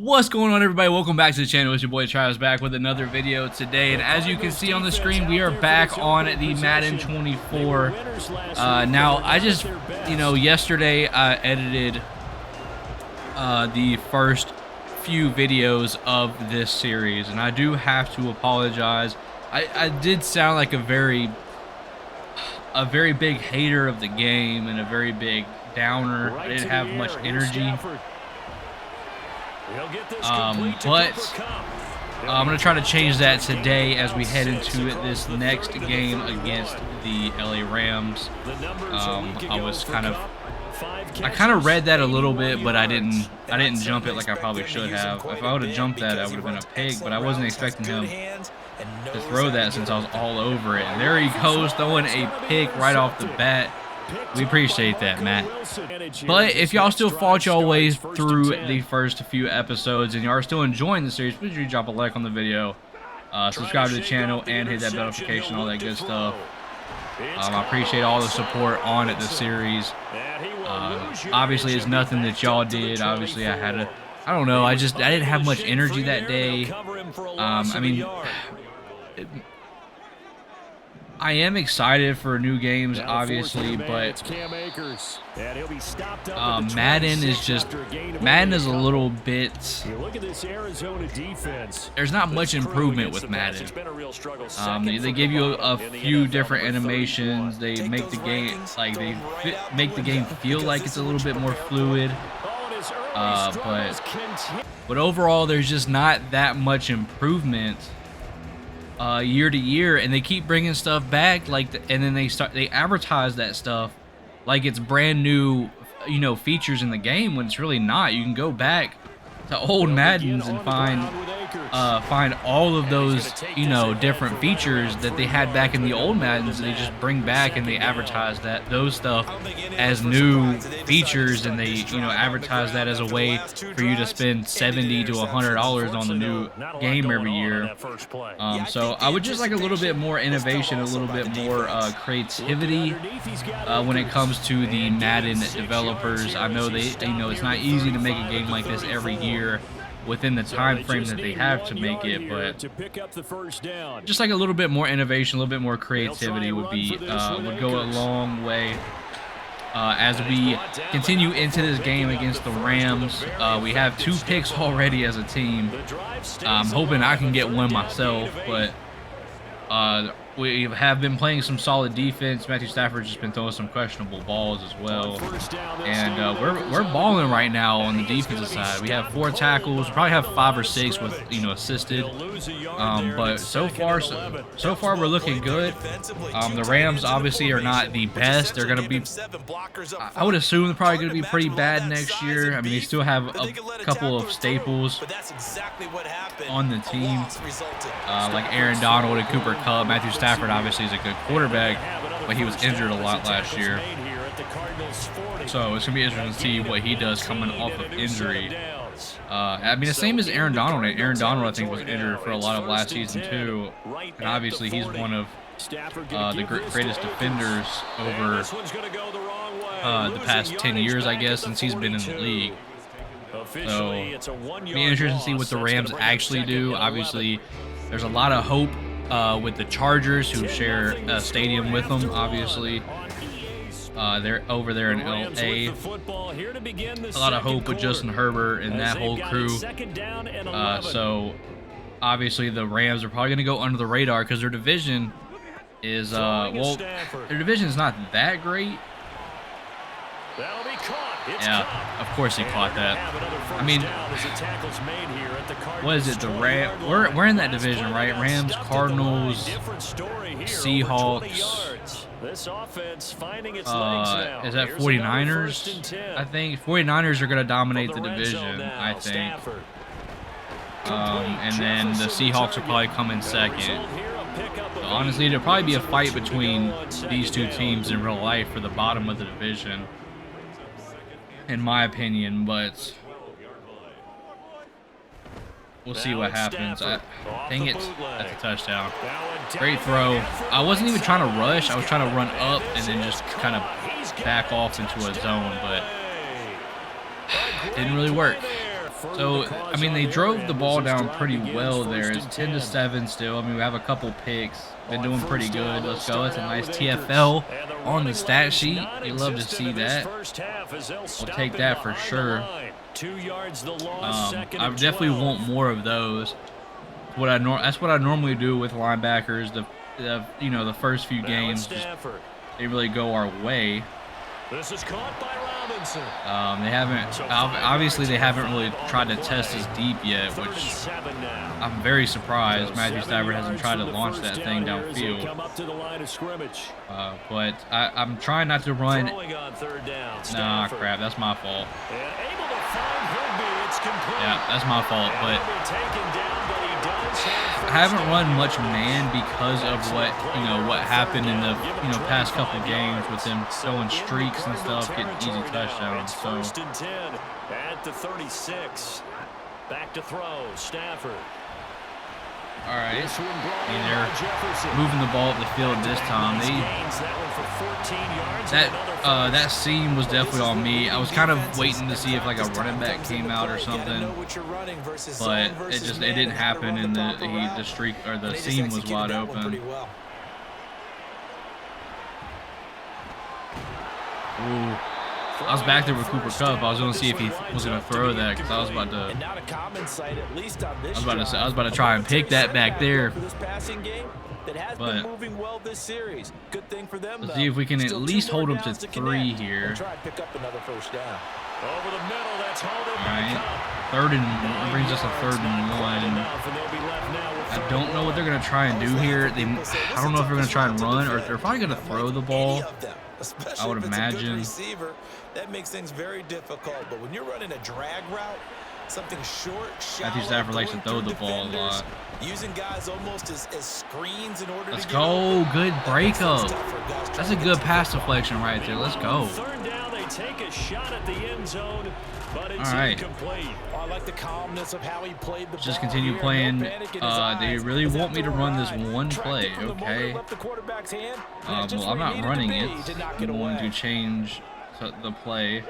What's going on, everybody? Welcome back to the channel. It's your boy Travis back with another video today, and as you can see on the screen, we are back on the Madden 24. Now I just, yesterday I edited the first few videos of this series, and I do have to apologize. I did sound like a very big hater of the game and a very big downer. I didn't have much energy. But I'm going to try to change that today as we head into this next game against the LA Rams. I kind of read that a little bit, but I didn't jump it like I probably should have. If I would have jumped that, I would have been a pig, but I wasn't expecting him to throw that since I was all over it. And there he goes, throwing a pick right off the bat. We appreciate that, Matt. But if y'all still fought y'all way through the first few episodes and y'all are still enjoying the series, please do drop a like on the video, subscribe to the channel, and hit that bell notification, all that good stuff. I appreciate all the support on the series. Obviously, it's nothing that y'all did. Obviously, I don't know, I didn't have much energy that day. I am excited for new games, obviously, but Madden is a little bit, there's not much improvement with Madden. They give you a few different animations. They make the game, make the game feel like it's a little bit more fluid. But overall, there's just not that much improvement year to year, and they keep bringing stuff back, and then they advertise that stuff like it's brand new, features in the game, when it's really not. You can go back to old Maddens and find all of those, different features that they had back in the old Maddens, and they just bring back and they advertise those stuff as new features, and they, advertise that as a way for you to spend $70 to $100 on the new game every year. So I would just like a little bit more innovation, a little bit more creativity when it comes to the Madden developers. I know it's not easy to make a game like this every year within the time frame that they have to make it, but just like a little bit more innovation, a little bit more creativity would go a long way. As we continue into this game against the Rams, we have 2 picks already as a team. I'm hoping I can get one myself, but we have been playing some solid defense. Matthew Stafford's just been throwing some questionable balls as well, and we're balling right now on the defensive side. We have 4 tackles. We probably have 5 or 6 with assisted. But so far we're looking good. The Rams obviously are not the best. They're gonna be, I would assume, they're probably gonna be pretty bad next year. I mean, they still have a couple of staples on the team, like Aaron Donald and Cooper Kupp. Matthew Stafford obviously is a good quarterback, but he was injured a lot last year. So it's going to be interesting to see what he does coming off of injury. I mean, the same as Aaron Donald. Aaron Donald, I think, was injured for a lot of last season too. And obviously he's one of the greatest defenders over the past 10 years, I guess, since he's been in the league. So it'll be interesting to see what the Rams actually do. Obviously, there's a lot of hope with the Chargers, who share a stadium with them. Obviously, they're over there in LA. A lot of hope with Justin Herbert and that whole crew. So obviously the Rams are probably going to go under the radar because their division is their division is not that great. Yeah, of course he caught that. I mean, what is it? The Rams? We're in that division, right? Rams, Cardinals, Seahawks. Is that 49ers? I think 49ers are going to dominate the division, I think. And then the Seahawks will probably come in second. So honestly, there'll probably be a fight between these 2 teams in real life for the bottom of the division, in my opinion, but we'll see what happens. Dang it, that's a touchdown. Great throw. I wasn't even trying to rush. I was trying to run up and then just kind of back off into a zone, but it didn't really work. So, I mean, they drove the ball down pretty well there. It's 10-7 still. I mean, we have a couple picks. Been doing pretty good. Let's go. It's a nice TFL on the stat sheet. You love to see that. We'll take that for sure. I definitely want more of those. That's what I normally do with linebackers. The first few games, they really go our way. This is caught by Robinson. Obviously they haven't really tried to test us deep yet, which I'm very surprised Matthew Stafford hasn't tried to launch that thing downfield. But I'm trying not to run. Nah, crap, that's my fault. Yeah, that's my fault, but I haven't run much man because of what happened in the past couple games with them throwing streaks and stuff, getting easy touchdowns. So at the 36, back to throw, Stafford. All right, and they're moving the ball up the field this time. That seam was definitely on me. I was kind of waiting to see if like a running back came out or something, but it didn't happen, and the streak or the seam was wide open. Ooh. I was back there with Cooper Kupp. I was going to see if he was going to throw that because I was about to try and pick that back there. But let's see if we can at least hold him to 3 here. Alright, brings us a 3rd and 1. I don't know what they're going to try and do here. I don't know if they're going to try and run or if they're probably going to throw the ball. I would imagine. That makes things very difficult, but when you're running a drag route, something short, shallow, Matthew Stafford likes to throw the ball a lot. Using guys almost as screens in order Let's go. Good breakup. That's a good pass deflection right there. Let's go. Third down, they take a shot at the end zone, but it's incomplete. I like the calmness of how he played the ball. Just continue playing. They really want me to run this one play, okay? Well, I'm not running it. I'm going to change the play.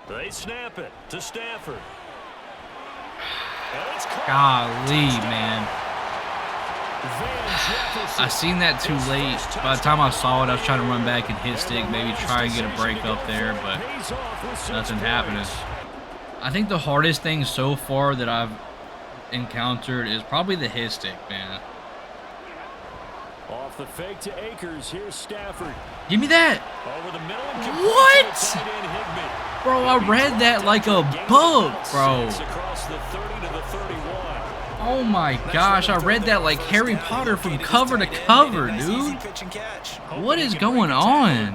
They snap it to Stafford. Golly, man. I seen that too late. By the time I saw it, I was trying to run back and hit stick, maybe try and get a break up there, but nothing happening. I think the hardest thing so far that I've encountered is probably the hit stick, man. Off the fake to Akers, here's Stafford. Give me that. Over the middle and what? Bro, I read that like a book, bro. Across the 30 to the 31. Oh my gosh, I read that like Harry Potter from cover to cover, dude. What is going on?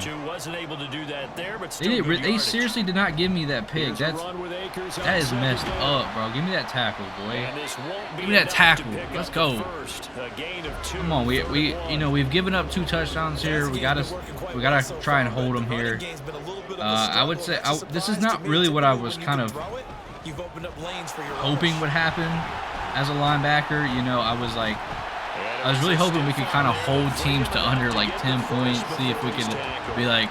They seriously did not give me that pick. That is messed up, bro. Give me that tackle, boy. Give me that tackle. Let's go. Come on, we've given up 2 touchdowns here. We gotta try and hold them here. I would say this is not really what I was kind of hoping would happen. As a linebacker, I was really hoping we could kind of hold teams to under like 10 points, see if we could be like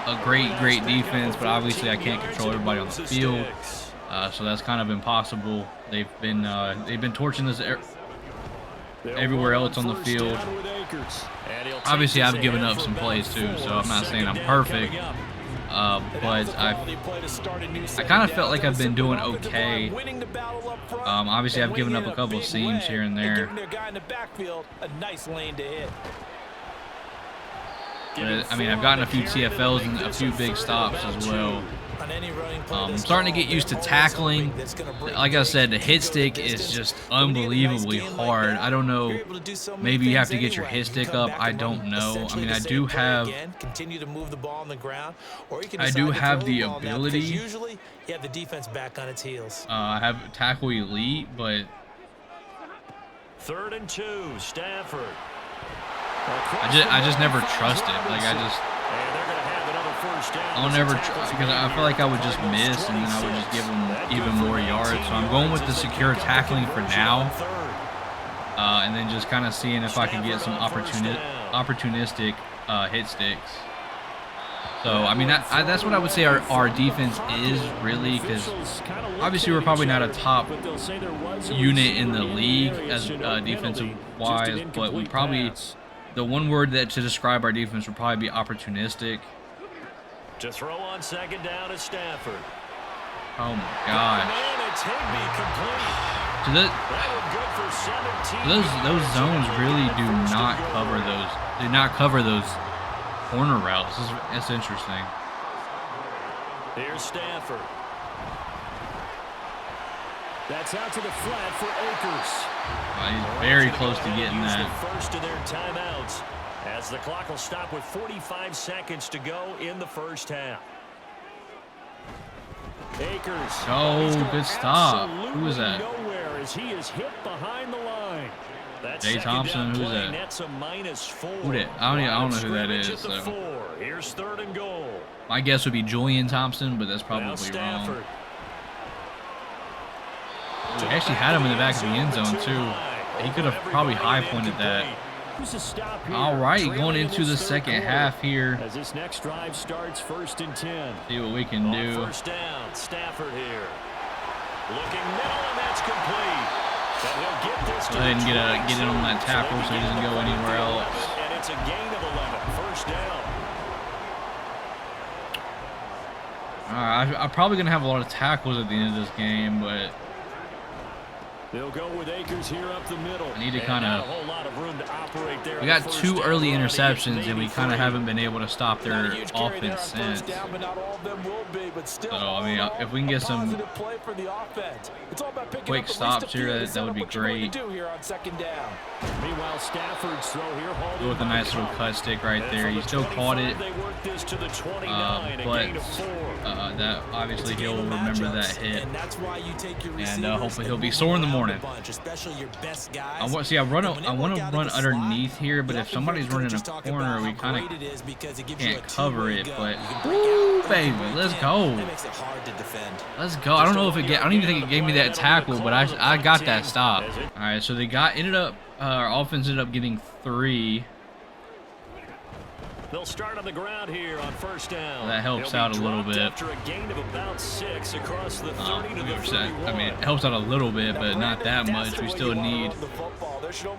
a great defense, but obviously I can't control everybody on the field, so that's kind of impossible. They've been torching us everywhere else on the field. Obviously, I've given up some plays too, so I'm not saying I'm perfect. But I kind of felt like I've been doing okay. Obviously, I've given up a couple of seams here and there. But, I mean, I've gotten a few TFLs and a few big stops as well. I'm starting to get used to tackling. Like I said, the hit stick is just unbelievably hard. I don't know. Maybe you have to get your hit stick up. I don't know. I mean, I do have the ability. I have tackle elite, but 3rd and 2, Stafford. I just never trust it. Like I'll never try because I feel like I would just miss and then I would just give them even more yards. So I'm going with the secure tackling for now, and then just kind of seeing if I can get some opportunistic hit sticks. So, I mean, that's what I would say our defense is really, because obviously we're probably not a top unit in the league as defensive-wise, but we probably, the one word that to describe our defense would probably be opportunistic. To throw on second down is Stafford. Oh my God. Those zones really do not cover those corner routes. It's interesting. Here's Stafford. That's out to the flat for Akers. He's very close to getting that. First of their timeouts, as the clock will stop with 45 seconds to go in the first half. Akers. Oh, good stop. Who was that? Nowhere as he is hit behind the line. Jay Thompson. Who's that? Who that? I don't know who that is. So. Here's third and goal. My guess would be Julian Thompson, but that's probably wrong. He actually had him in the back of the end zone too. He could have probably high pointed that. All right, going into the second half here. As this next drive starts, 1st and 10. See what we can do. First down, Stafford here. Looking middle, and that's complete. Go ahead and get in on that tackle so he doesn't go anywhere else. And it's a gain of 11. First down. All right, I'm probably gonna have a lot of tackles at the end of this game, but they'll go with Akers here up the middle. I need to kind of. We got 2 early interceptions, and we kind of haven't been able to stop their offense since. So, I mean, if we can get some quick stops here, that would be great. Go with a nice little cut stick right there. He still caught it, but that obviously he'll remember that hit, and hopefully he'll be sore in the morning. I want to run underneath here, but if somebody's running a corner, we kind of can't cover it. But woo, baby, let's go. Let's go. I don't know if I don't even think it gave me that tackle, but I got that stop. All right, so our offense ended up getting 3. They'll start on the ground here on first down. That helps out a little bit. After a gain of about 6 across the 30 to the 31. I mean, it helps out a little bit, but not that much. We still need. We still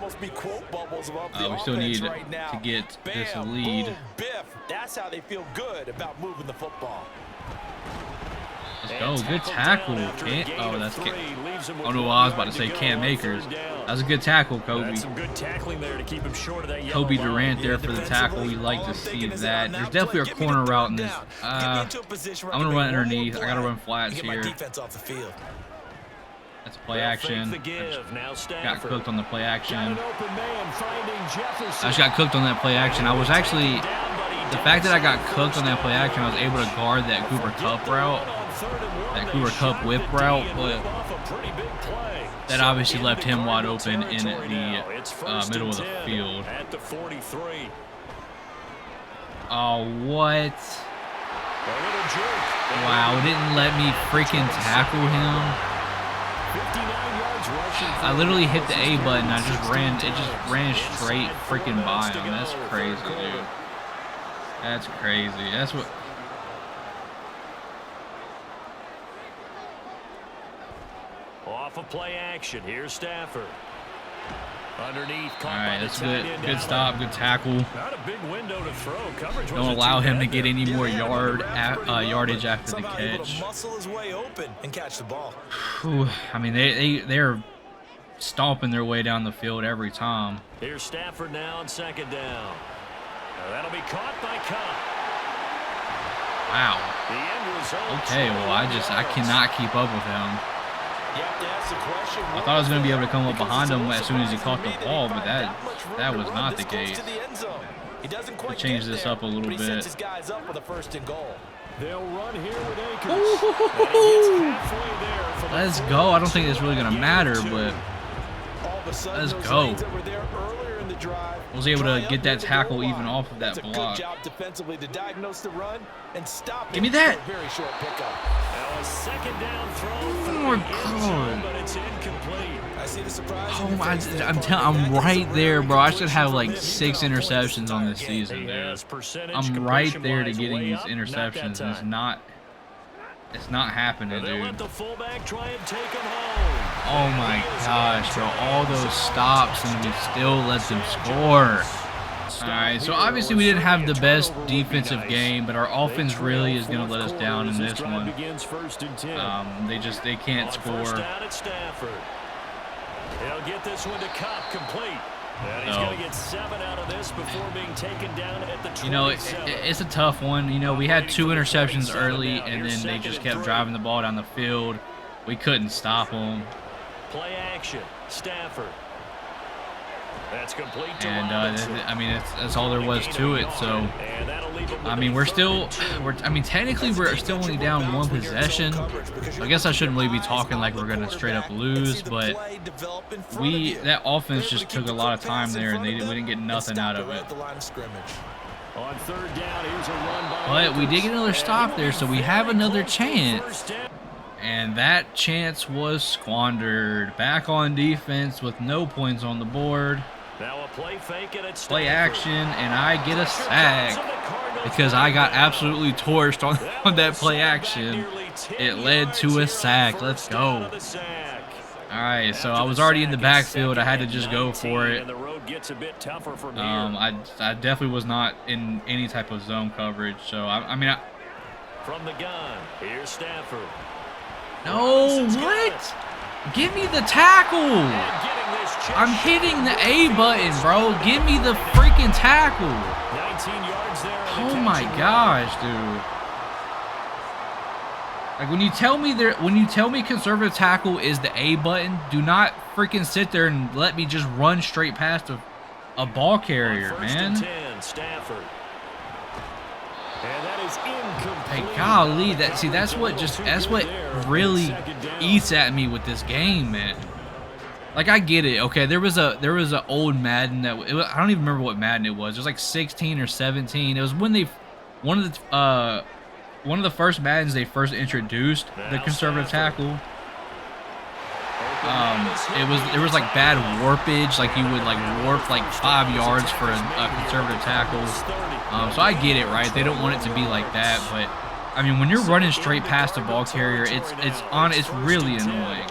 need to get this lead. That's how they feel good about moving the football. Let's go. Good tackle. Oh, that's Cam. Oh, no, I was about to say Cam Akers. That's a good tackle, Kobe. Kobe Durant there for the tackle. We like to see that. There's definitely a corner route in this. I'm going to run underneath. I got to run flats here. That's play action. Got cooked on the play action. I just got cooked on that play action. I was actually, the fact that I got cooked on that play action, I was able to guard that Cooper Kupp route, that Cooper Kupp whip route, but that obviously left him wide open in the middle of the field. Oh, what? Wow, didn't let me freaking tackle him. I literally hit the A button. It just ran straight freaking by him. That's crazy, dude. That's crazy. That's what. Off of play action. Here's Stafford. Underneath. All right, that's good. Good stop. Good tackle. Not a big window to throw. Coverage don't allow him to get any more yardage after the catch. Muscle his way open and catch the ball. I mean, they're stomping their way down the field every time. Here's Stafford now on second down. That'll be caught by Kupp. Wow. Okay, well, I cannot keep up with him. I thought I was going to be able to come up behind him as soon as he caught the ball, but that was not the case. We'll change this up a little bit. They'll run here with Akers. Let's go. I don't think it's really going to matter, but let's go. during the drive. Was able to Try get that up near the tackle goal even line. off of that That's a block. good job defensively to diagnose the run and stop Give me it that. for a very short pickup. Now a second down throw Oh for my the end zone, God. but it's incomplete. I see the surprise. Oh in your my! face there, I'm Barkley. That is a right there, rare bro. I should completion have from like him. He's 6 been on point this interceptions on this entire game. season, He dude. has percentage I'm right there to completion-wise getting way these up, not that interceptions. time. It's not happening, They let dude. the fullback try and take him home. Oh my gosh, bro. All those stops and we still let them score. Alright, so obviously we didn't have the best defensive game, but our offense really is going to let us down in this one. They can't score. First down at Stafford. He'll get this one to Cup complete. And he's going to get 7 out of this before being taken down at the 27. You know, it's a tough one. You know, we had 2 interceptions early, and then they just kept driving the ball down the field. We couldn't stop them. Play action. Stafford. That's complete to And Robinson. I mean, that's all there was to it. So, And that'll leave him with I mean, a we're third still, and 2. I mean, technically we're still only down 1 possession. I guess I shouldn't really be talking like we're gonna straight up lose, but that offense just took a lot of time there, and we didn't get nothing out of it. On third down, here's a run by But we did get another stop there, so we have another chance. first down. And that chance was squandered. Back on defense with no points on the board. Now a play fake and it's Play Stafford. action, and I get a sack because I got absolutely torched on that play action. It led to a sack. Let's go. All right, so I was already in the backfield. I had to just go for it. And the road gets a bit tougher from here. I definitely was not in any type of zone coverage. So I mean, From the gun, here's Stafford. no, what? Give me the tackle. And getting this chip I'm hitting the A button, bro. Give me the freaking tackle. 19 yards there. on the Oh my catch. gosh, dude. Like when you tell me conservative tackle is the A button, do not freaking sit there and let me just run straight past a ball carrier, On first man. and 10, Stafford. And that is incomplete. Hey, golly, that's what really eats at me with this game, man. Like I get it, okay. There was a old Madden I don't even remember what Madden it was. It was like 16 or 17. It was when one of the first Maddens they first introduced the conservative tackle. There was like bad warpage, like you would like warp like 5 yards for a conservative tackle. So I get it, right? They don't want it to be like that, but I mean when you're running straight past a ball carrier, it's really annoying.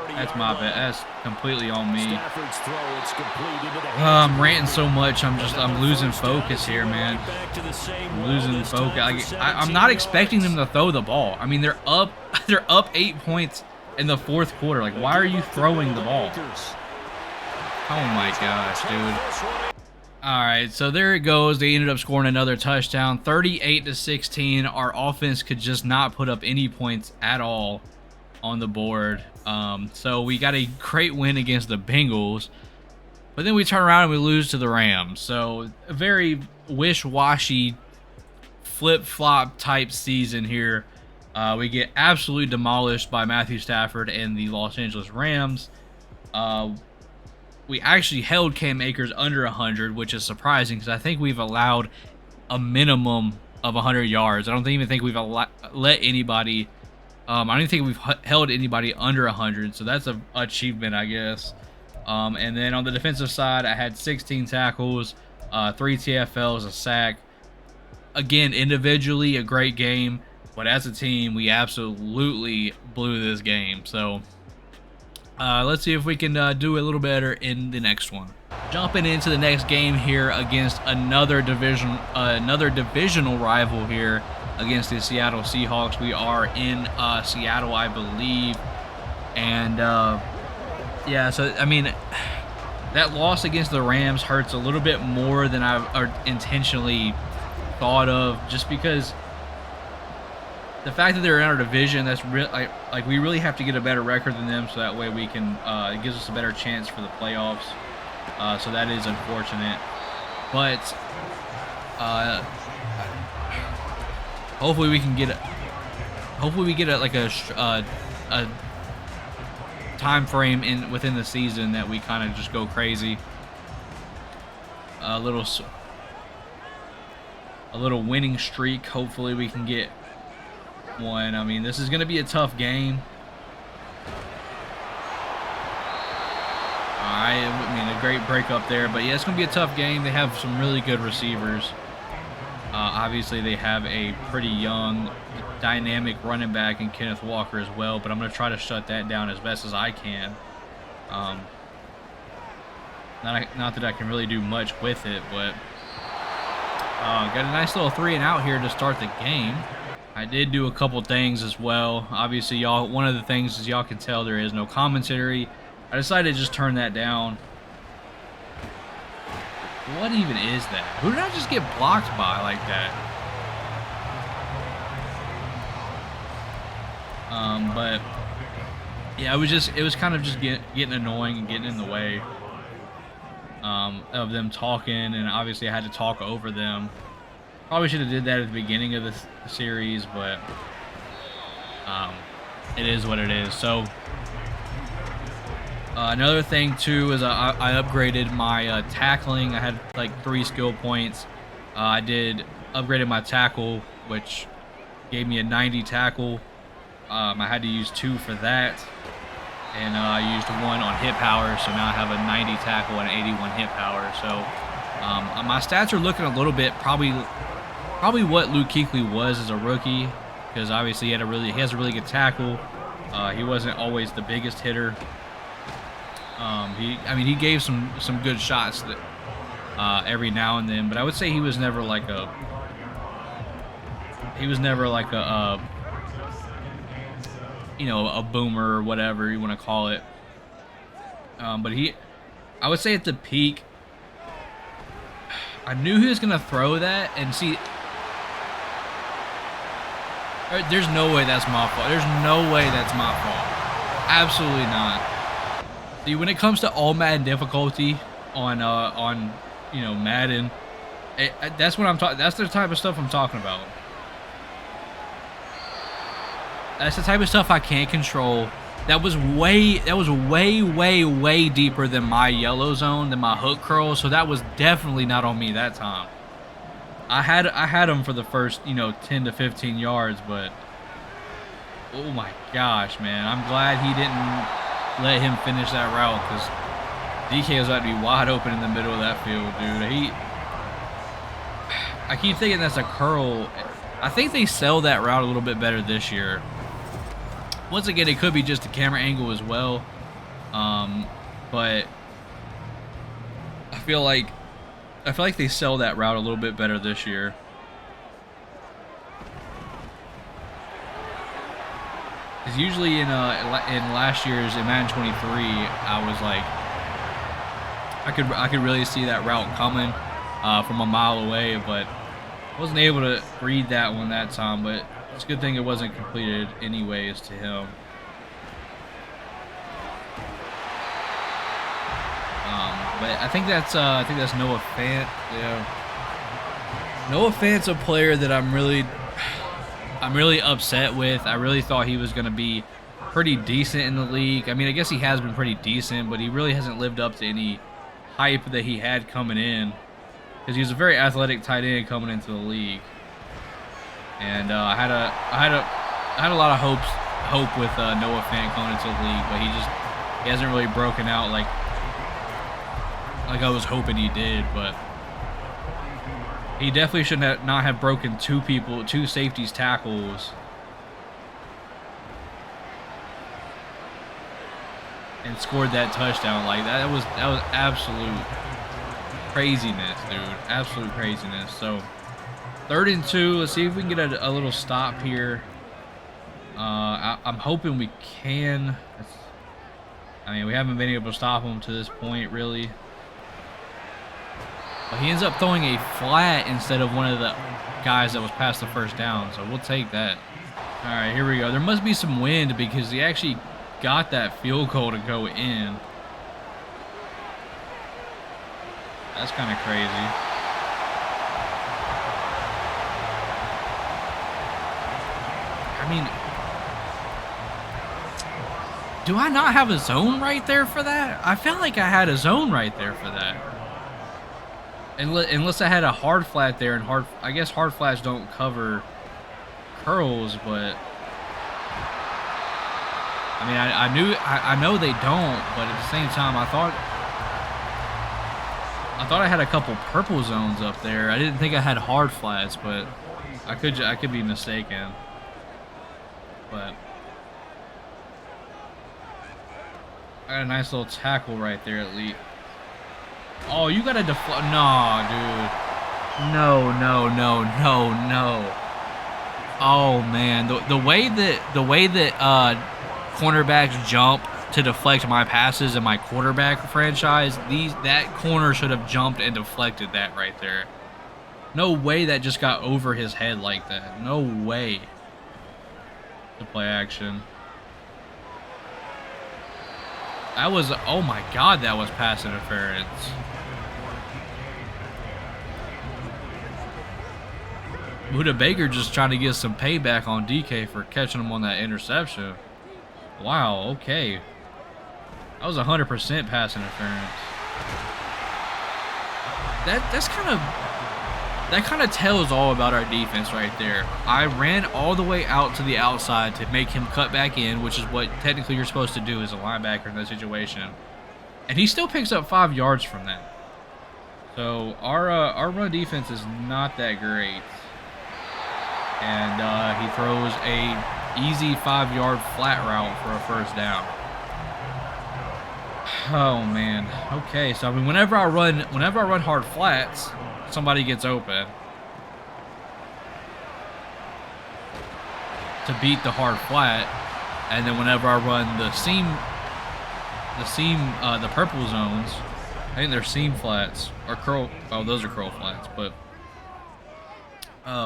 That's my bad. That's completely on me. Stafford's throw, it's complete into the I'm ranting so much. I'm losing focus here, man. back to the same I'm row losing this focus. time for I'm 17 not expecting yards. them to throw the ball. I mean, they're up 8 points in the 4th quarter. Like, why are you throwing the ball? Oh my gosh, dude. All right, so there it goes. They ended up scoring another touchdown, 38-16. Our offense could just not put up any points at all on the board. So we got a great win against the Bengals, but then we turn around and we lose to the Rams. So a very wish-washy, flip-flop type season here. We get absolutely demolished by Matthew Stafford and the Los Angeles Rams. We actually held Cam Akers under 100, which is surprising because I think we've allowed a minimum of 100 yards. I don't even think we've let anybody. I don't even think we've held anybody under 100, so that's an achievement, I guess. And then on the defensive side, I had 16 tackles, 3 TFLs, a sack. Again, individually, a great game, but as a team, we absolutely blew this game. So let's see if we can do a little better in the next one. Jumping into the next game here against another divisional rival here against the Seattle Seahawks. We are in Seattle, I believe. And yeah, so I mean, that loss against the Rams hurts a little bit more than I intentionally thought of, just because the fact that they're in our division, that's real. Like we really have to get a better record than them, so that way we can it gives us a better chance for the playoffs. So that is unfortunate, but hopefully we can get a time frame within the season that we kind of just go crazy. a little winning streak. Hopefully we can get one. I mean, this is going to be a tough game. I mean, a great break up there, but yeah, it's going to be a tough game. They have some really good receivers. Obviously, they have a pretty young, dynamic running back in Kenneth Walker as well, but I'm going to try to shut that down as best as I can. Not that I can really do much with it, but got a nice little 3 and out here to start the game. I did do a couple things as well. Obviously, y'all, one of the things is y'all can tell there is no commentary. I decided to just turn that down. What even is that? Who did I just get blocked by like that? But yeah, it was kind of just getting annoying and getting in the way of them talking, and obviously I had to talk over them. Probably should have did that at the beginning of the series, but it is what it is. So another thing too is I upgraded my tackling. I had like 3 skill points. I upgraded my tackle, which gave me a 90 tackle. I had to use 2 for that, and I used 1 on hit power, so now I have a 90 tackle and 81 hit power. So my stats are looking a little bit probably what Luke Kuechly was as a rookie, because obviously he has a really good tackle. He wasn't always the biggest hitter. He gave some good shots that every now and then, but I would say he was never like a a boomer or whatever you want to call it. But I would say at the peak, I knew he was gonna throw that, and see, there's no way that's my fault. There's no way that's my fault. Absolutely not. See, when it comes to all Madden difficulty on Madden, that's what I'm talking. That's the type of stuff I'm talking about. That's the type of stuff I can't control. That was way deeper than my yellow zone, than my hook curl. So that was definitely not on me that time. I had him for the first 10 to 15 yards, but oh my gosh, man! I'm glad he didn't let him finish that route, because DK was about to be wide open in the middle of that field, dude. I keep thinking that's a curl. I think they sell that route a little bit better this year. Once again, it could be just a camera angle as well, but I feel like they sell that route a little bit better this year. Because usually in last year's in Madden 23, I was like, I could really see that route coming from a mile away, but I wasn't able to read that one that time. But it's a good thing it wasn't completed anyways to him. But I think that's Noah Fant. Yeah. Noah Fant's a player that I'm really upset with. I really thought he was going to be pretty decent in the league. I mean, I guess he has been pretty decent, but he really hasn't lived up to any hype that he had coming in, because he was a very athletic tight end coming into the league. And I had a lot of hope with Noah Fant coming into the league, but he hasn't really broken out like I was hoping he did. But he definitely should not have broken two safeties tackles, and scored that touchdown like that. That was absolute craziness, dude. Absolute craziness. So 3rd and 2. Let's see if we can get a little stop here. I'm hoping we can. I mean, we haven't been able to stop him to this point, really. But he ends up throwing a flat instead of one of the guys that was past the first down, so we'll take that. All right, here we go. There must be some wind, because he actually got that field goal to go in. That's kind of crazy. I mean, do I not have a zone right there for that? I felt like I had a zone right there for that. Unless I had a hard flat there, and I guess hard flats don't cover curls, but I mean, I know they don't, but at the same time, I thought I had a couple purple zones up there. I didn't think I had hard flats, but I could be mistaken. But I got a nice little tackle right there, at least. Oh, you got to deflect. Nah, dude. No. Oh man, the way that cornerbacks jump to deflect my passes in my quarterback franchise, that corner should have jumped and deflected that right there. No way that just got over his head like that. No way. To play action. That was, oh my God, that was pass interference. Buda Baker just trying to get some payback on DK for catching him on that interception. Wow, okay. That was 100% pass interference. That kind of tells all about our defense right there. I ran all the way out to the outside to make him cut back in, which is what technically you're supposed to do as a linebacker in that situation. And he still picks up 5 yards from that. So our run defense is not that great. And he throws a easy 5-yard flat route for a first down. Oh man. Okay, so I mean, whenever I run hard flats, somebody gets open to beat the hard flat, and then whenever I run the purple zones, I think they're seam flats or curl. Oh, those are curl flats, but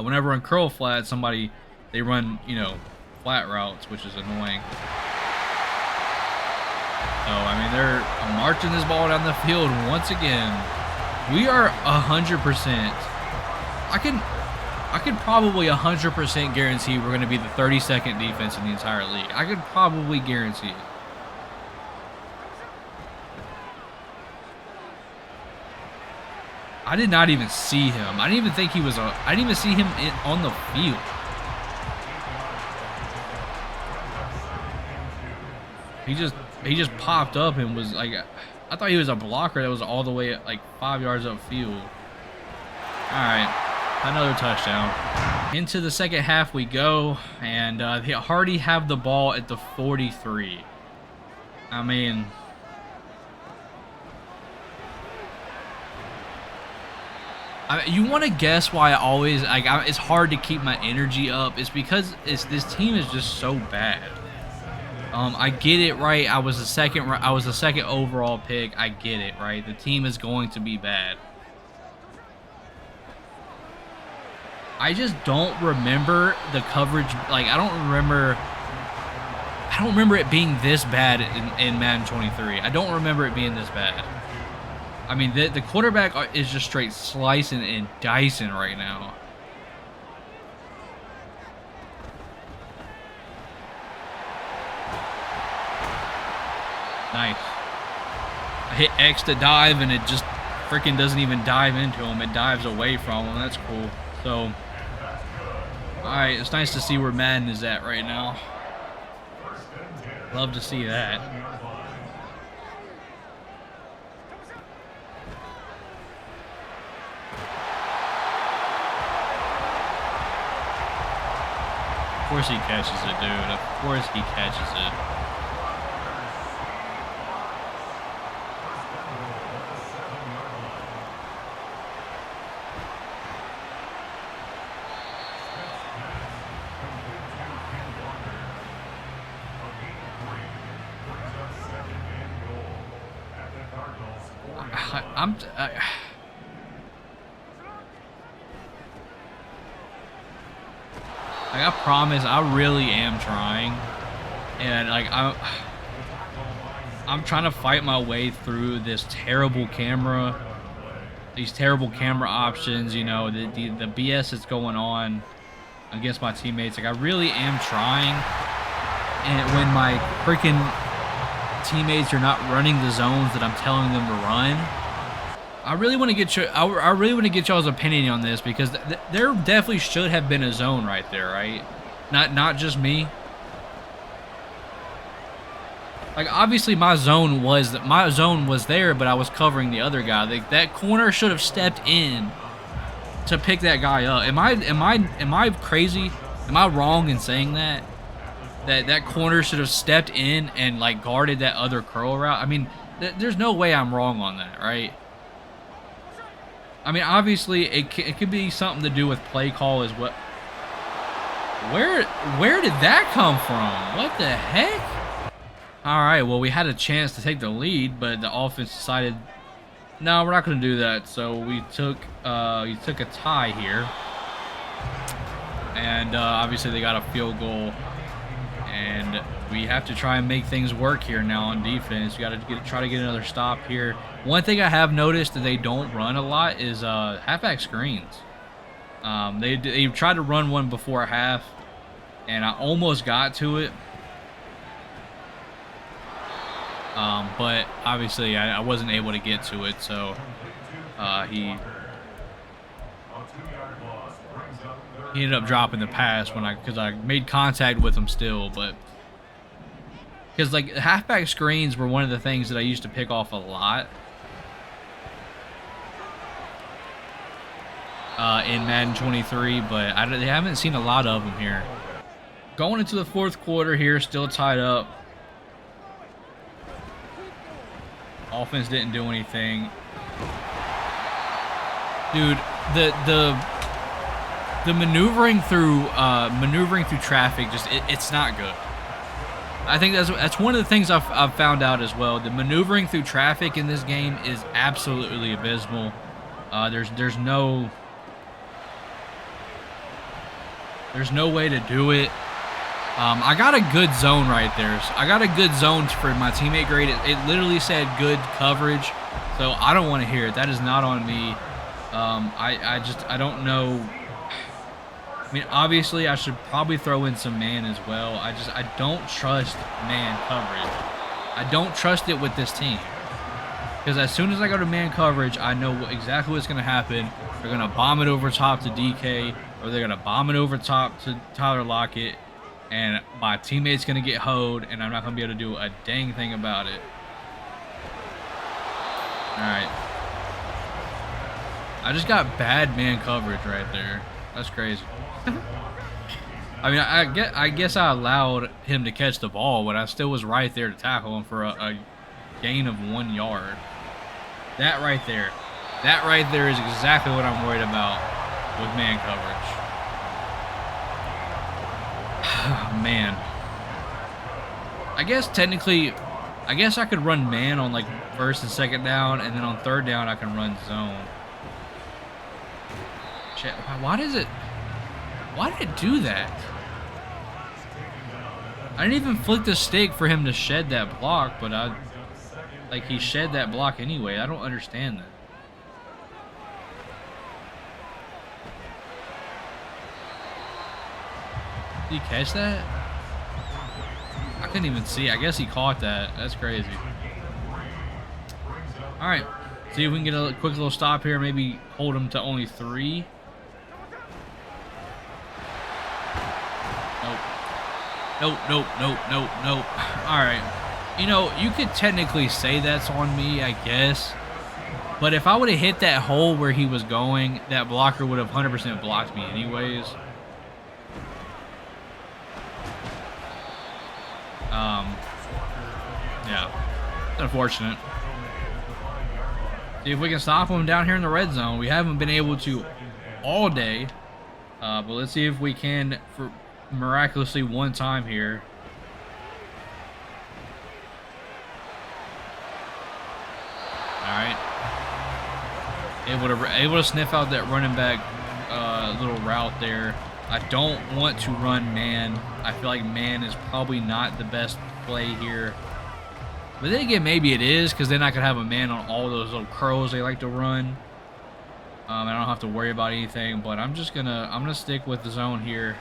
whenever I run curl flats, they run, you know, flat routes, which is annoying. So I mean, they're marching this ball down the field once again. We are 100%. I could probably 100% guarantee we're going to be the 32nd defense in the entire league. I could probably guarantee it. I did not even see him. I didn't even think he was. I didn't even see him on the field. He just popped up and was like, I thought he was a blocker that was all the way like 5 yards upfield. All right, another touchdown. Into the second half we go, and they already have the ball at the 43. I mean, you want to guess why I always it's hard to keep my energy up. It's because this team is just so bad. I get it, right? I was the second overall pick. I get it, right? The team is going to be bad. I just don't remember the coverage. Like, I don't remember it being this bad in Madden 23. I don't remember it being this bad. I mean, the quarterback is just straight slicing and dicing right now. Nice. I hit X to dive, and it just freaking doesn't even dive into him. It dives away from him. That's cool. So, alright, it's nice to see where Madden is at right now. Love to see that. Of course he catches it, dude. Of course he catches it. I promise, I really am trying, and like I'm trying to fight my way through this terrible camera, these terrible camera options. You know, the BS that's going on against my teammates. Like, I really am trying, and when my freaking teammates are not running the zones that I'm telling them to run, I really want to get your, I really want to get y'all's opinion on this because there definitely should have been a zone right there, right? Not just me. Like obviously my zone was there, but I was covering the other guy. Like, that corner should have stepped in to pick that guy up. Am I crazy? Am I wrong in saying that? That corner should have stepped in and like guarded that other curl route. I mean, there's no way I'm wrong on that, right? I mean, obviously it could be something to do with play call as well. Where did that come from? What the heck? All right, well, we had a chance to take the lead, but the offense decided, no, we're not going to do that. So we took a tie here, and obviously they got a field goal, and we have to try and make things work here now on defense. We got to try to get another stop here. One thing I have noticed that they don't run a lot is halfback screens. They tried to run one before half, and I almost got to it. But obviously I wasn't able to get to it, so he ended up dropping the pass because I made contact with him still, but because like halfback screens were one of the things that I used to pick off a lot in Madden 23, but I haven't seen a lot of them here. Going into the fourth quarter here, still tied up. Offense didn't do anything. Dude, the maneuvering through traffic, just it's not good. I think that's one of the things I've found out as well. The maneuvering through traffic in this game is absolutely abysmal. There's no way to do it. I got a good zone right there. I got a good zone for my teammate grade. It literally said good coverage, so I don't want to hear it. That is not on me. I don't know. I mean, obviously, I should probably throw in some man as well. I don't trust man coverage. I don't trust it with this team. Because as soon as I go to man coverage, I know exactly what's going to happen. They're going to bomb it over top to DK, or they're going to bomb it over top to Tyler Lockett. And my teammate's going to get hoed, and I'm not going to be able to do a dang thing about it. Alright. I just got bad man coverage right there. That's crazy. I mean, I guess I allowed him to catch the ball, but I still was right there to tackle him for a gain of 1 yard. That right there is exactly what I'm worried about with man coverage. Man, I guess technically, I could run man on like first and second down, and then on third down I can run zone. Shit, why did it do that? I didn't even flick the stick for him to shed that block, but he shed that block anyway. I don't understand that. Did he catch that? I couldn't even see. I guess he caught that. That's crazy. All right. See if we can get a quick little stop here. Maybe hold him to only 3. Nope. All right. You know, you could technically say that's on me, I guess. But if I would have hit that hole where he was going, that blocker would have 100% blocked me anyways. Yeah, it's unfortunate. See if we can stop him down here in the red zone. We haven't been able to all day, but let's see if we can for miraculously one time here. All right, able to sniff out that running back little route there. I don't want to run man. I feel like man is probably not the best play here. But then again, maybe it is, because then I could have a man on all those little curls they like to run. I don't have to worry about anything, but I'm gonna stick with the zone here.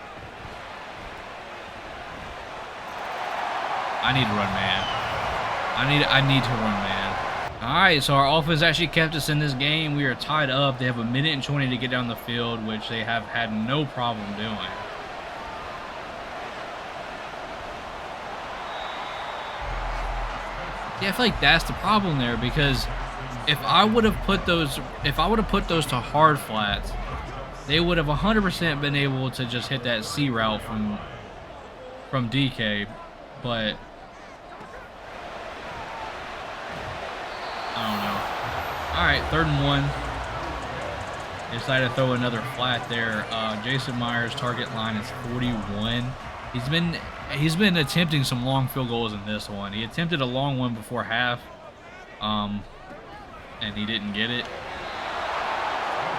I need to run man. I need to run man. All right, so our offense actually kept us in this game. We are tied up. They have 1:20 to get down the field, which they have had no problem doing. Yeah, I feel like that's the problem there, because if I would have put those to hard flats, they would have 100% been able to just hit that C route from DK, but I don't know. All right, 3rd and 1. Decided to throw another flat there. Jason Myers' target line is 41. He's been attempting some long field goals in this one. He attempted a long one before half, and he didn't get it.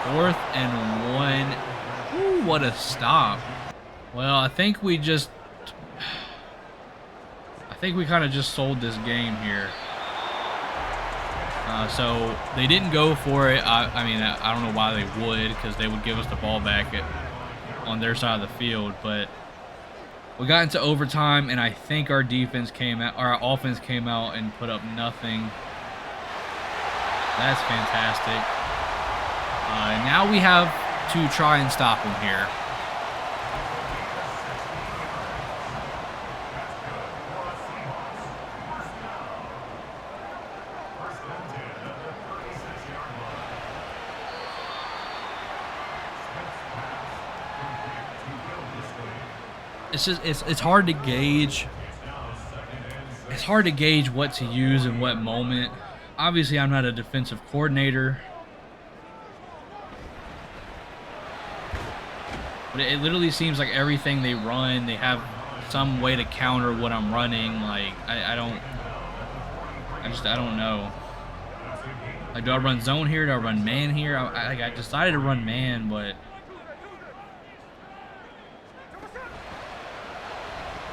4th and 1. Ooh, what a stop. Well, I think we kind of just sold this game here. So they didn't go for it. I mean, I don't know why they would, because they would give us the ball back on their side of the field. But we got into overtime, and I think our offense came out and put up nothing. That's fantastic. Now we have to try and stop him here. It's hard to gauge. It's hard to gauge what to use in what moment. Obviously, I'm not a defensive coordinator, but it literally seems like everything they run, they have some way to counter what I'm running. Like I don't know. Like, do I run zone here? Do I run man here? I decided to run man, but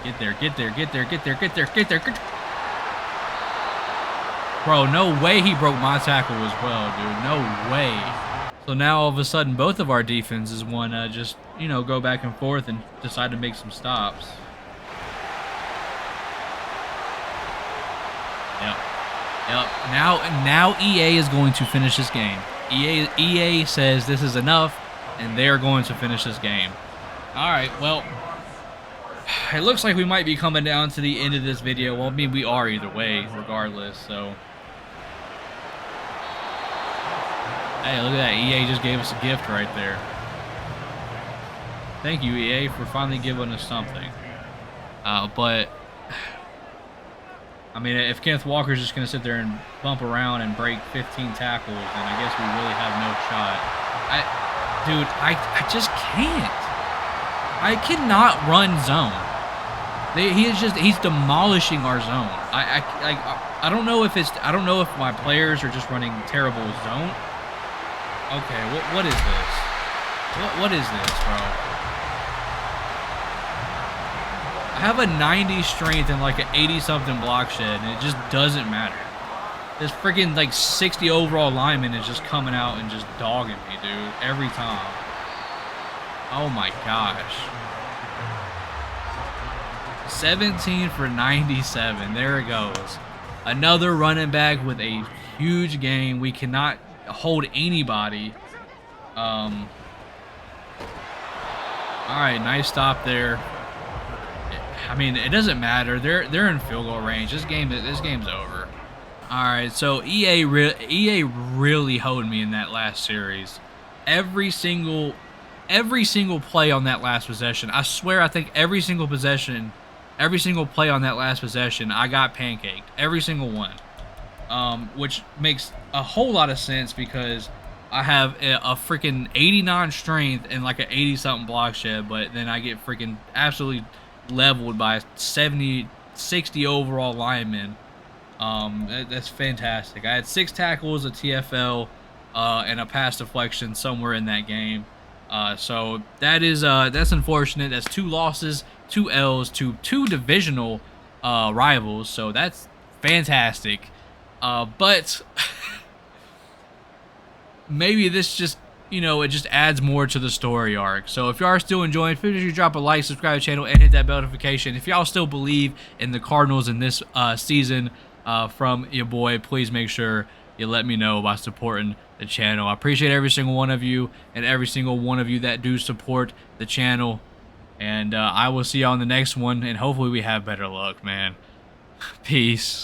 get there. Bro, no way he broke my tackle as well, dude. No way. So now all of a sudden, both of our defenses want to just, go back and forth and decide to make some stops. Yep. Now EA is going to finish this game. EA says this is enough, and they're going to finish this game. All right, well, it looks like we might be coming down to the end of this video. Well, I mean, we are either way, regardless, so. Hey, look at that. EA just gave us a gift right there. Thank you, EA, for finally giving us something. But, I mean, if Kenneth Walker's just going to sit there and bump around and break 15 tackles, then I guess we really have no shot. Dude, I just can't. I cannot run zone. He's demolishing our zone. I don't know if my players are just running terrible zone. Okay, what is this? What is this, bro? I have a 90 strength and like an 80-something block shed, and it just doesn't matter. This freaking like 60 overall lineman is just coming out and just dogging me, dude, every time. Oh my gosh. 17 for 97. There it goes. Another running back with a huge game. We cannot hold anybody. All right, nice stop there. I mean, it doesn't matter. They're in field goal range. This game's over. All right, so EA really hoed me in that last series. Every single play on that last possession. I swear, I think every single play on that last possession, I got pancaked. Every single one. Which makes a whole lot of sense because I have a freaking 89 strength and like an 80-something block shed, but then I get freaking absolutely leveled by 70, 60 overall linemen. That's fantastic. I had 6 tackles, a TFL, and a pass deflection somewhere in that game. So that's unfortunate. That's 2 losses, 2 L's to 2 divisional rivals. So that's fantastic. But maybe this just, it just adds more to the story arc. So if you are still enjoying, feel free to drop a like, subscribe to the channel, and hit that bell notification. If y'all still believe in the Cardinals in this season from your boy, please make sure you let me know by supporting the channel. I appreciate every single one of you and every single one of you that do support the channel. And I will see you on the next one, and hopefully we have better luck, man. Peace.